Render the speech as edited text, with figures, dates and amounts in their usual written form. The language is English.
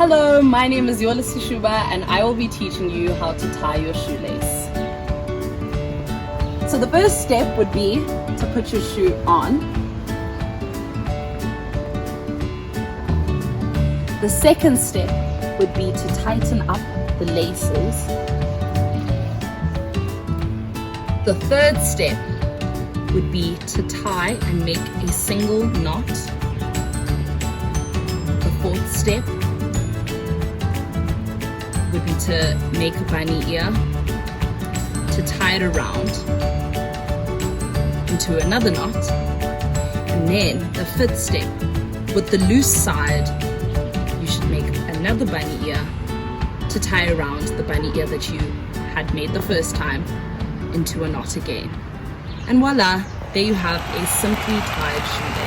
Hello, my name is Yolisi Shuba and I will be teaching you how to tie your shoelace. So the first step would be to put your shoe on. The second step would be to tighten up the laces. The third step would be to tie and make a single knot. The fourth step would be to make a bunny ear, to tie it around into another knot, and then the fifth step, with the loose side, you should make another bunny ear to tie around the bunny ear that you had made the first time into a knot again. And voila, there you have a simply tied shoelace.